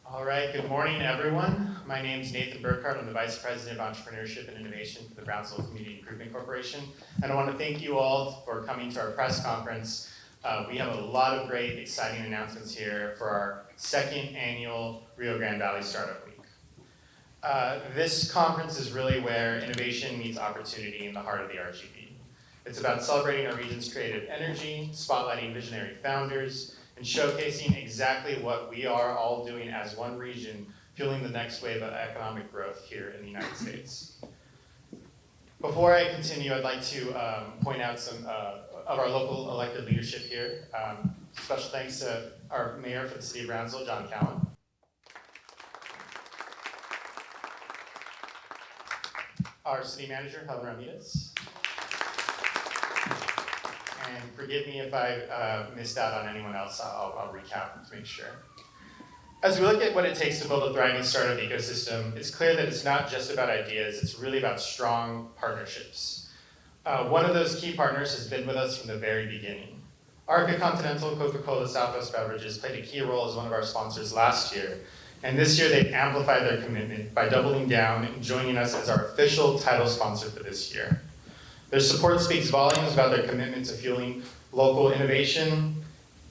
All right, good morning, everyone. My name is Nathan Burkhardt. I'm the Vice President of Entrepreneurship and Innovation for the Brownsville Community Improvement Corporation. And I want to thank you all for coming to our press conference. We have a lot of great, exciting announcements here for our second annual Rio Grande Valley Startup Week. This conference is really where innovation meets opportunity in the heart of the RGV. It's about celebrating our region's creative energy, spotlighting visionary founders, and showcasing exactly what we are all doing as one region, fueling the next wave of economic growth here in the United States. Before I continue, I'd like to point out some of our local elected leadership here. Special thanks to our mayor for the city of Brownsville, John McAllen. Our city manager, Helen Ramirez. And forgive me if I missed out on anyone else. I'll recap to make sure. As we look at what it takes to build a thriving startup ecosystem, it's clear that it's not just about ideas, it's really about strong partnerships. One of those key partners has been with us from the very beginning. Arca Continental Coca-Cola Southwest Beverages played a key role as one of our sponsors last year, and this year they've amplified their commitment by doubling down and joining us as our official title sponsor for this year. Their support speaks volumes about their commitment to fueling local innovation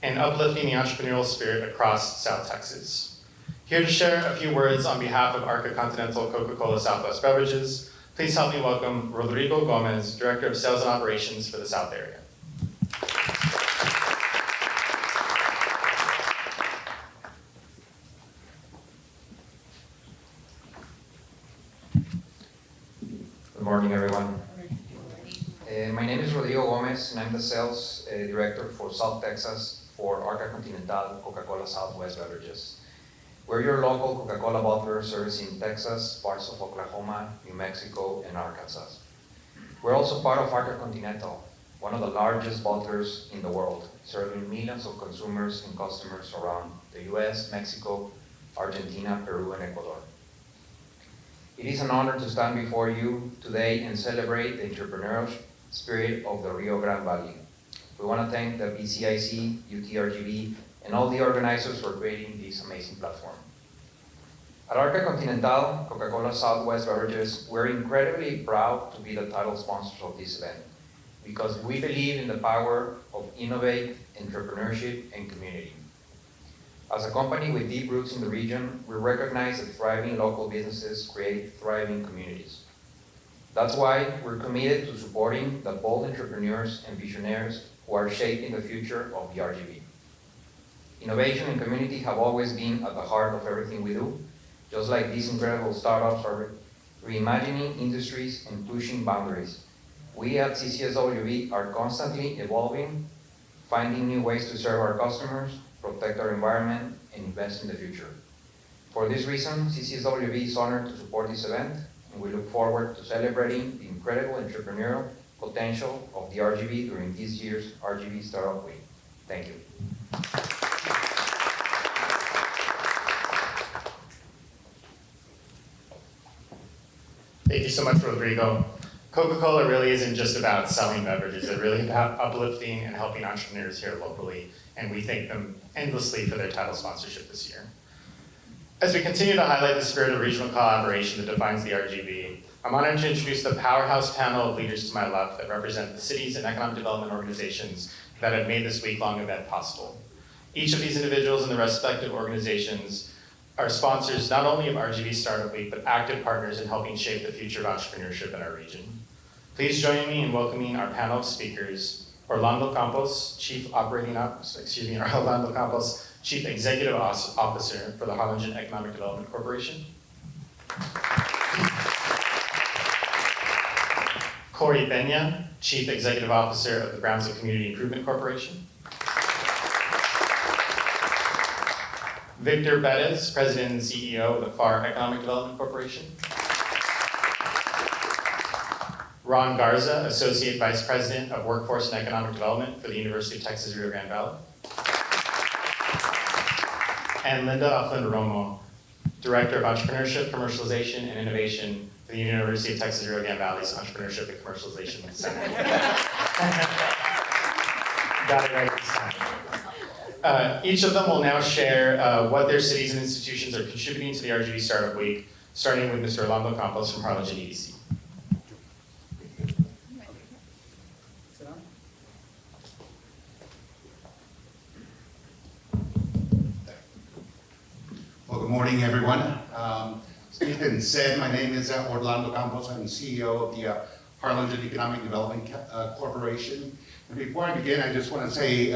and uplifting the entrepreneurial spirit across South Texas. Here to share a few words on behalf of Arca Continental Coca-Cola Southwest Beverages, please help me welcome Rodrigo Gomez, Director of Sales and Operations for the South area. Good morning, everyone. My name is Rodrigo Gomez, and I'm the Sales Director for South Texas for Arca Continental Coca-Cola Southwest Beverages. We're your local Coca-Cola bottler servicing Texas, parts of Oklahoma, New Mexico, and Arkansas. We're also part of Arca Continental, one of the largest bottlers in the world, serving millions of consumers and customers around the US, Mexico, Argentina, Peru, and Ecuador. It is an honor to stand before you today and celebrate the entrepreneurial spirit of the Rio Grande Valley. We want to thank the BCIC, UTRGV, and all the organizers for creating this amazing platform. At Arca Continental Coca-Cola Southwest Beverages, we're incredibly proud to be the title sponsors of this event because we believe in the power of innovate, entrepreneurship, and community. As a company with deep roots in the region, we recognize that thriving local businesses create thriving communities. That's why we're committed to supporting the bold entrepreneurs and visionaries who are shaping the future of the RGV. Innovation and community have always been at the heart of everything we do, just like these incredible startups are reimagining industries and pushing boundaries. We at CCSWB are constantly evolving, finding new ways to serve our customers, protect our environment, and invest in the future. For this reason, CCSWB is honored to support this event, and we look forward to celebrating the incredible entrepreneurial potential of the RGV during this year's RGV Startup Week. Thank you. Thank you so much, Rodrigo. Coca-Cola really isn't just about selling beverages, it's really about uplifting and helping entrepreneurs here locally, and we thank them endlessly for their title sponsorship this year. As we continue to highlight the spirit of regional collaboration that defines the RGV, I'm honored to introduce the powerhouse panel of leaders to my left that represent the cities and economic development organizations that have made this week-long event possible. Each of these individuals and their respective organizations are sponsors not only of RGV Startup Week, but active partners in helping shape the future of entrepreneurship in our region. Please join me in welcoming our panel of speakers, Orlando Campos, Chief Executive Officer for the Harlingen Economic Development Corporation. Corey Benya, Chief Executive Officer of the Brownsville Community Improvement Corporation. Victor Bettis, President and CEO of the Pharr Economic Development Corporation. Ron Garza, Associate Vice President of Workforce and Economic Development for the University of Texas Rio Grande Valley. And Linda Aflin-Romo, Director of Entrepreneurship, Commercialization, and Innovation for the University of Texas Rio Grande Valley's Entrepreneurship and Commercialization Center. Got it right this time. Each of them will now share what their cities and institutions are contributing to the RGV Startup Week, starting with Mr. Orlando Campos from Harlingen EDC. Well, good morning, everyone. As Nathan said, my name is Orlando Campos. I'm the CEO of the Harlingen Economic Development Corporation. And before I begin, I just want to say,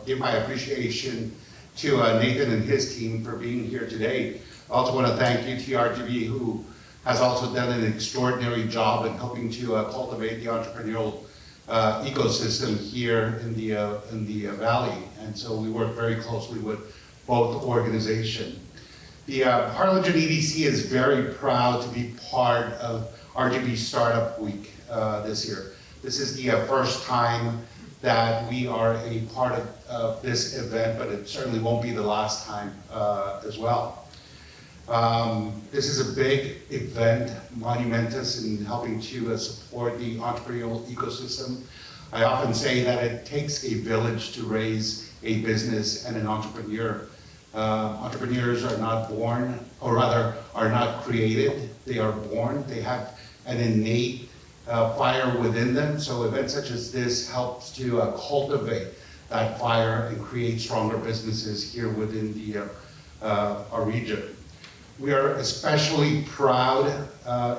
give my appreciation to Nathan and his team for being here today. I also want to thank RGV, who has also done an extraordinary job in helping to cultivate the entrepreneurial ecosystem here in the Valley. And so we work very closely with both organizations. The Harlingen EDC is very proud to be part of RGV Startup Week this year. This is the first time that we are a part of this event, but it certainly won't be the last time as well. This is a big event, monumentous in helping to support the entrepreneurial ecosystem. I often say that it takes a village to raise a business and an entrepreneur. Entrepreneurs are not born, or rather are not created, they are born. They have an innate fire within them, so events such as this helps to cultivate that fire and create stronger businesses here within our region. We are especially proud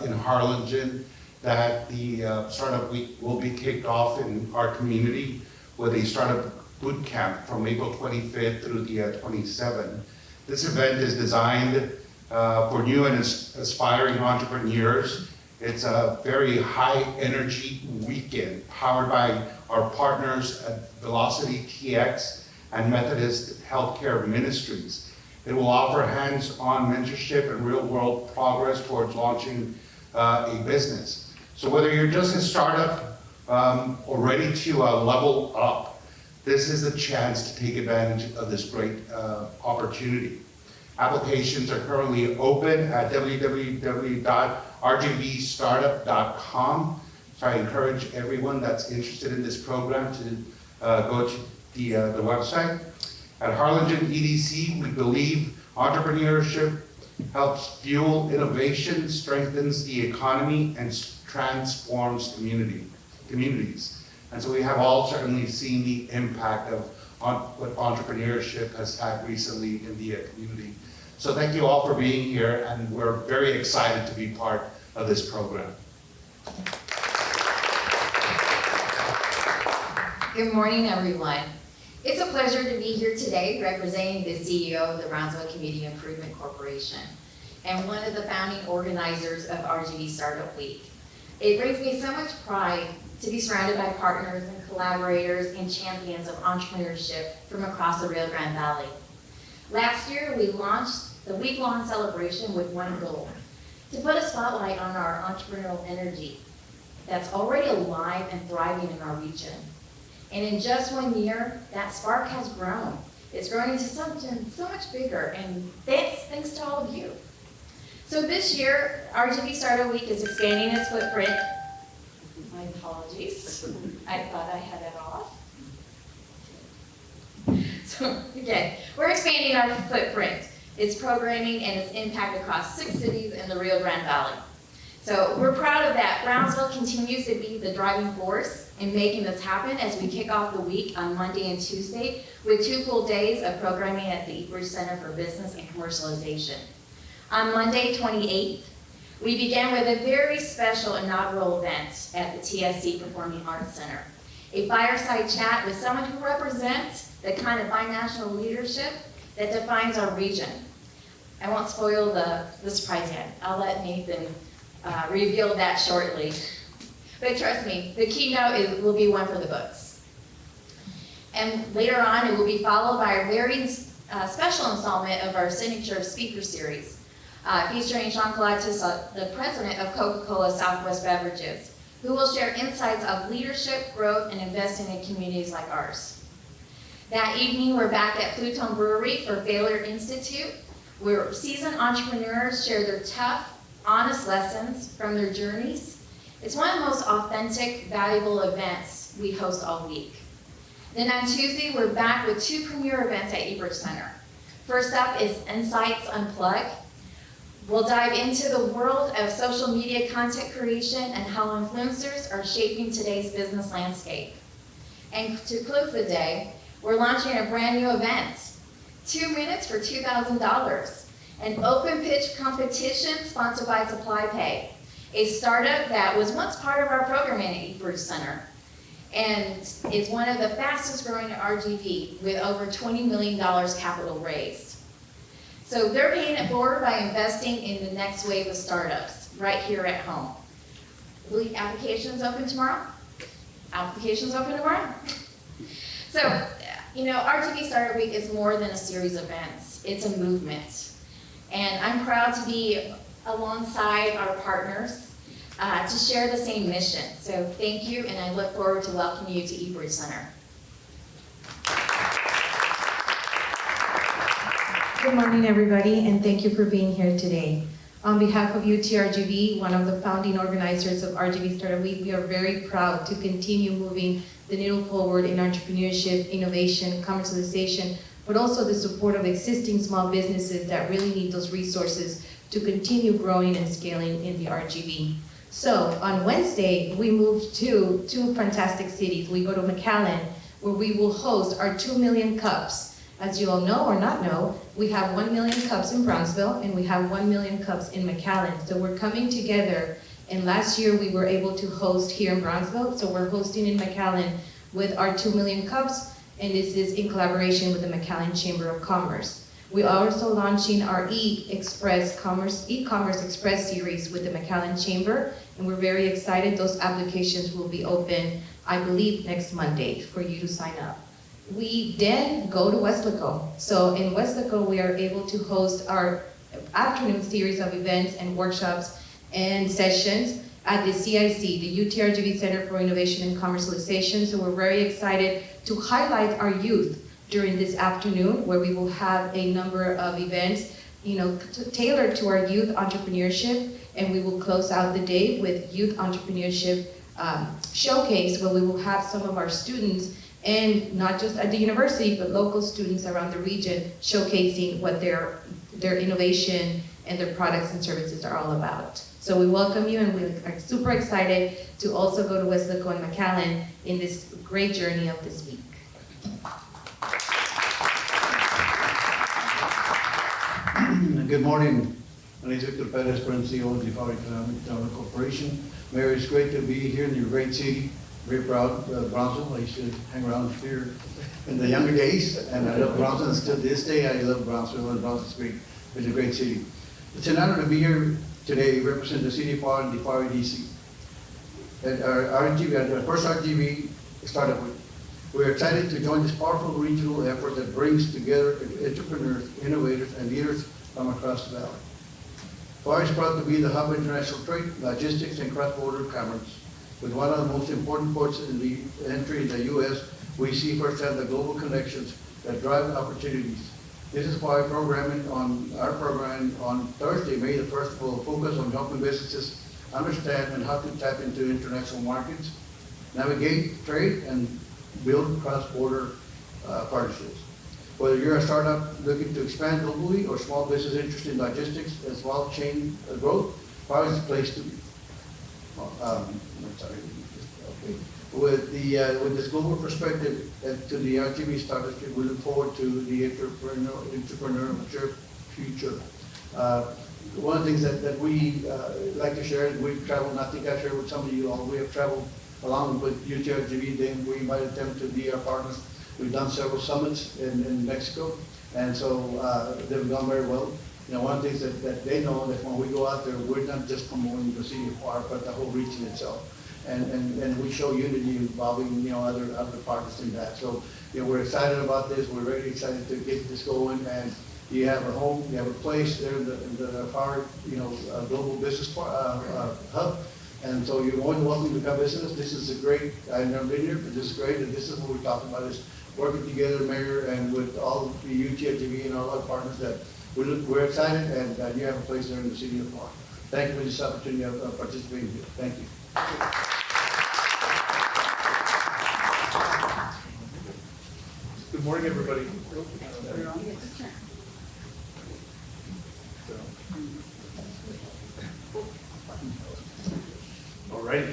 in Harlingen that the Startup Week will be kicked off in our community with a startup boot camp from April 25th through the 27th. This event is designed for new and aspiring entrepreneurs. It's a very high energy weekend powered by our partners at Velocity TX and Methodist Healthcare Ministries. It will offer hands-on mentorship and real-world progress towards launching a business. So whether you're just a startup or ready to level up, this is a chance to take advantage of this great opportunity. Applications are currently open at www.rgvstartup.com. So I encourage everyone that's interested in this program to go to the website. At Harlingen EDC, we believe entrepreneurship helps fuel innovation, strengthens the economy, and transforms communities. And so we have all certainly seen the impact of what entrepreneurship has had recently in the community. So thank you all for being here, and we're very excited to be part of this program. Good morning, everyone. It's a pleasure to be here today representing the CEO of the Brownsville Community Improvement Corporation and one of the founding organizers of RGV Startup Week. It brings me so much pride to be surrounded by partners and collaborators and champions of entrepreneurship from across the Rio Grande Valley. Last year, we launched the week-long celebration with one goal: to put a spotlight on our entrepreneurial energy that's already alive and thriving in our region. And in just 1 year, that spark has grown. It's grown into something so much bigger, and that's thanks to all of you. So this year, RGV Startup Week is expanding its footprint. My apologies. I thought I had it off. So again, we're expanding our footprint, its programming, and its impact across 6 cities in the Rio Grande Valley. So we're proud of that. Brownsville continues to be the driving force in making this happen as we kick off the week on Monday and Tuesday with 2 full days of programming at the Equidge Center for Business and Commercialization. On Monday, 28th, we began with a very special inaugural event at the TSC Performing Arts Center, a fireside chat with someone who represents the kind of binational leadership that defines our region. I won't spoil the surprise yet. I'll let Nathan reveal that shortly. But trust me, the keynote will be one for the books. And later on, it will be followed by a very special installment of our signature speaker series, featuring Jean-Claude Tissot, the president of Coca-Cola Southwest Beverages, who will share insights of leadership, growth, and investing in communities like ours. That evening, we're back at Pluton Brewery for Failure Institute, where seasoned entrepreneurs share their tough, honest lessons from their journeys. It's one of the most authentic, valuable events we host all week. Then on Tuesday, we're back with 2 premier events at eBridge Center. First up is Insights Unplugged. We'll dive into the world of social media content creation and how influencers are shaping today's business landscape. And to close the day, we're launching a brand new event, 2 minutes for $2,000, an open pitch competition sponsored by SupplyPay, a startup that was once part of our programming at eBridge Center and is one of the fastest growing at RGV with over $20 million capital raised. So they're paying it forward by investing in the next wave of startups right here at home. Will the applications open tomorrow? Applications open tomorrow? So, RGV Startup Week is more than a series of events. It's a movement. And I'm proud to be alongside our partners to share the same mission. So thank you, and I look forward to welcoming you to eBridge Center. Good morning, everybody, and thank you for being here today. On behalf of UTRGV, one of the founding organizers of RGV Startup Week, we are very proud to continue moving the needle forward in entrepreneurship, innovation, commercialization, but also the support of existing small businesses that really need those resources to continue growing and scaling in the RGV. So on Wednesday, we moved to 2 fantastic cities. We go to McAllen, where we will host our 2 million cups. As you all know or not know, we have 1 million cups in Brownsville and we have 1 million cups in McAllen. So we're coming together, and last year we were able to host here in Brownsville. So we're hosting in McAllen with our 2 million cups, and this is in collaboration with the McAllen Chamber of Commerce. We are also launching our e-commerce express series with the McAllen Chamber, and we're very excited. Those applications will be open, I believe, next Monday for you to sign up. We then go to Weslaco. So in Weslaco, we are able to host our afternoon series of events and workshops and sessions at the CIC, the UTRGV Center for Innovation and Commercialization. So we're very excited to highlight our youth during this afternoon, where we will have a number of events, tailored to our youth entrepreneurship, and we will close out the day with youth entrepreneurship showcase, where we will have some of our students, and not just at the university, but local students around the region, showcasing what their innovation and their products and services are all about. So we welcome you, and we are super excited to also go to Weslaco and McAllen in this great journey of this week. Good morning. My name is Victor Perez, President and CEO of the Pharr and McAllen Corporation. Mayor, it's great to be here in your great city. Very proud of Brownsville. I used to hang around here in the younger days, and I love Brownsville, and still to this day I love Brownsville, and Brownsville's great. It's a great city. It's an honor to be here today, represent the city of Pharr and the Pharr EDC. At our first RGV Startup Week. We're excited to join this powerful regional effort that brings together entrepreneurs, innovators, and leaders from across the valley. Pharr is proud to be the hub of international trade, logistics, and cross-border commerce. With one of the most important ports in the entry in the U.S., we see firsthand the global connections that drive opportunities. This is why our program on Thursday, May the 1st, will focus on helping businesses understand and how to tap into international markets, navigate trade, and build cross-border partnerships. Whether you're a startup looking to expand globally or small business interested in logistics and small chain growth, Pharr is the place to be. With this global perspective to the RGV Startup, we look forward to the entrepreneurial future. One of the things that we like to share, we've traveled, and I think I've shared with some of you all, we have traveled along with UTRGV. Then we invited them to be our partners. We've done several summits in Mexico, and so they've gone very well. One of the things that they know that when we go out there, we're not just promoting the city of Pharr, but the whole region itself. And we show unity involving other partners in that. So we're excited about this. We're very excited to get this going. And you have a home, you have a place there in the Pharr global business hub. And so you're more than welcome to come visit us. This is a great. I've never been here, but this is great. And this is what we're talking about: is working together, Mayor, and with all the UTRGV and all our partners. That we're excited, and you have a place there in the city of Pharr. Thank you for this opportunity of participating here. Thank you. Good morning, everybody. All right.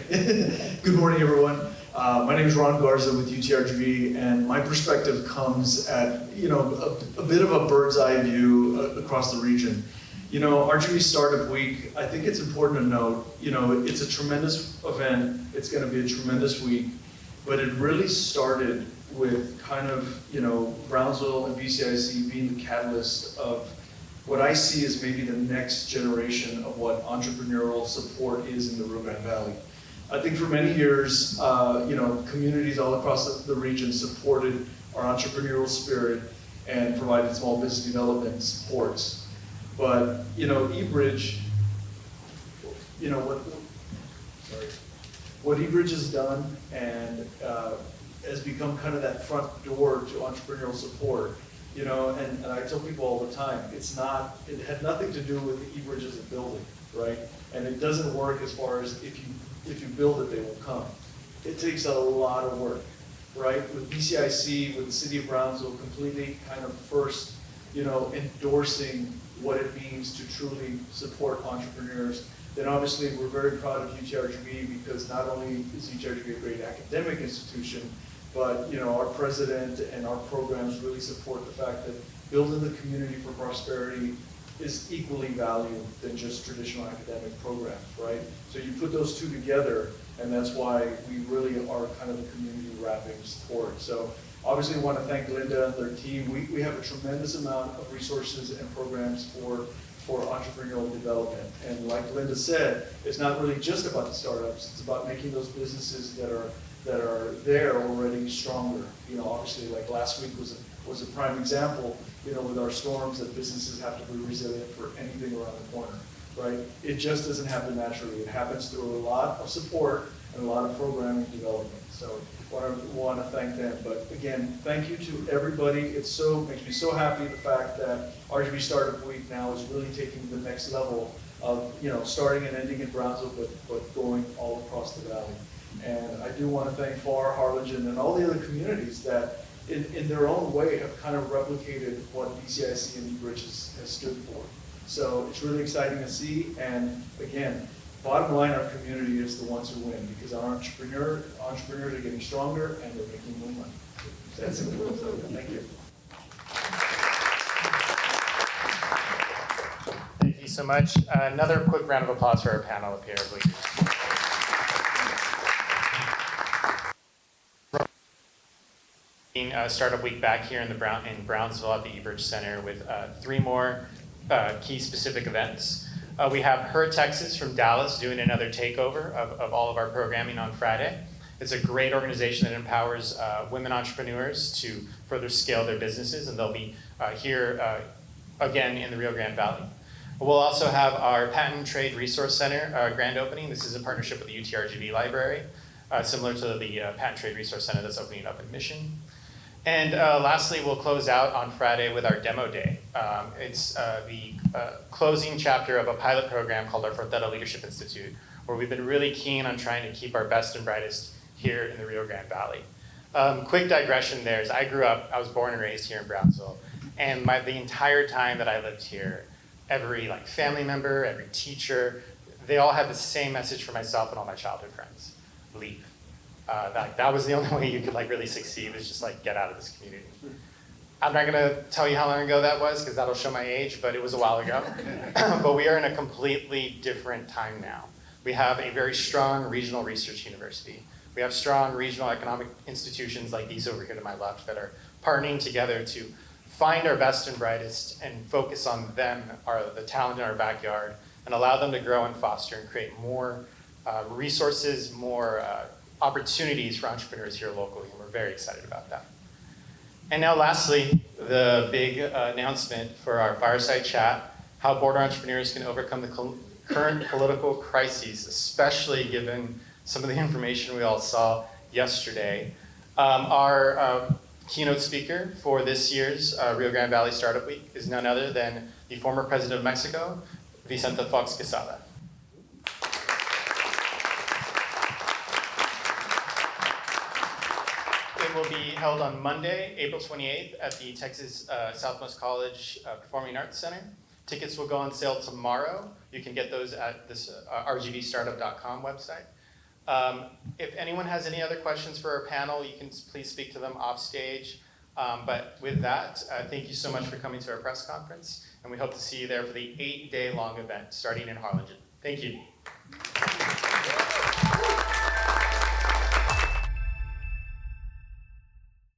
Good morning, everyone. My name is Ron Garza with UTRGV, and my perspective comes at a bit of a bird's eye view across the region. RGV Startup Week, I think it's important to note, it's a tremendous event. It's going to be a tremendous week, but it really started with kind of, Brownsville and BCIC being the catalyst of what I see as maybe the next generation of what entrepreneurial support is in the Rio Grande Valley. I think for many years, communities all across the region supported our entrepreneurial spirit and provided small business development supports. But, eBridge, what eBridge has done and has become kind of that front door to entrepreneurial support, and I tell people all the time, it had nothing to do with eBridge as a building, right? And it doesn't work as far as if you build it, they will come. It takes a lot of work, right? With BCIC, with the city of Brownsville completely kind of first, endorsing what it means to truly support entrepreneurs. Then obviously we're very proud of UTRGV because not only is UTRGV a great academic institution, but our president and our programs really support the fact that building the community for prosperity is equally valued than just traditional academic programs, right? So you put those two together, and that's why we really are kind of a community wrapping support. So obviously I want to thank Linda and their team. We have a tremendous amount of resources and programs for entrepreneurial development. And like Linda said, it's not really just about the startups, it's about making those businesses that are there already stronger. Obviously like last week was a prime example, with our storms that businesses have to be resilient for anything around the corner, right? It just doesn't happen naturally. It happens through a lot of support and a lot of programming development. So I want to thank them. But again, thank you to everybody. Makes me so happy the fact that RGV Startup Week now is really taking the next level of, starting and ending in Brownsville, but going all across the valley. And I do want to thank Pharr, Harlingen, and all the other communities that in their own way have kind of replicated what BCIC and eBridge has stood for. So it's really exciting to see. And again, bottom line, our community is the ones who win because our entrepreneurs are getting stronger and they're making more money. That's simple. So, thank you. Thank you so much. Another quick round of applause for our panel up here, please. Startup Week back here in Brownsville at the eBridge Center with 3 more key specific events. We have Her Texas from Dallas doing another takeover of all of our programming on Friday. It's a great organization that empowers women entrepreneurs to further scale their businesses, and they'll be here again in the Rio Grande Valley. We'll also have our Patent Trade Resource Center grand opening. This is a partnership with the UTRGV Library, similar to the Patent Trade Resource Center that's opening up in Mission. And lastly, we'll close out on Friday with our demo day. It's the closing chapter of a pilot program called our Frontera Leadership Institute, where we've been really keen on trying to keep our best and brightest here in the Rio Grande Valley. Quick digression there is I was born and raised here in Brownsville, and the entire time that I lived here, every family member, every teacher, they all had the same message for myself and all my childhood friends: leave. That was the only way you could really succeed, is just get out of this community. I'm not gonna tell you how long ago that was because that'll show my age, but it was a while ago. But we are in a completely different time now. We have a very strong regional research university. We have strong regional economic institutions like these over here to my left that are partnering together to find our best and brightest and focus on them, the talent in our backyard, and allow them to grow and foster and create more resources, more opportunities for entrepreneurs here locally, and we're very excited about that. And now lastly, the big announcement for our fireside chat, how border entrepreneurs can overcome the current political crises, especially given some of the information we all saw yesterday. Our keynote speaker for this year's Rio Grande Valley Startup Week is none other than the former president of Mexico, Vicente Fox Quesada. It will be held on Monday, April 28th at the Texas Southmost College Performing Arts Center. Tickets will go on sale tomorrow. You can get those at this rgvstartup.com website. If anyone has any other questions for our panel, you can please speak to them off stage. But with that, thank you so much for coming to our press conference, and we hope to see you there for the 8-day long event starting in Harlingen. Thank you.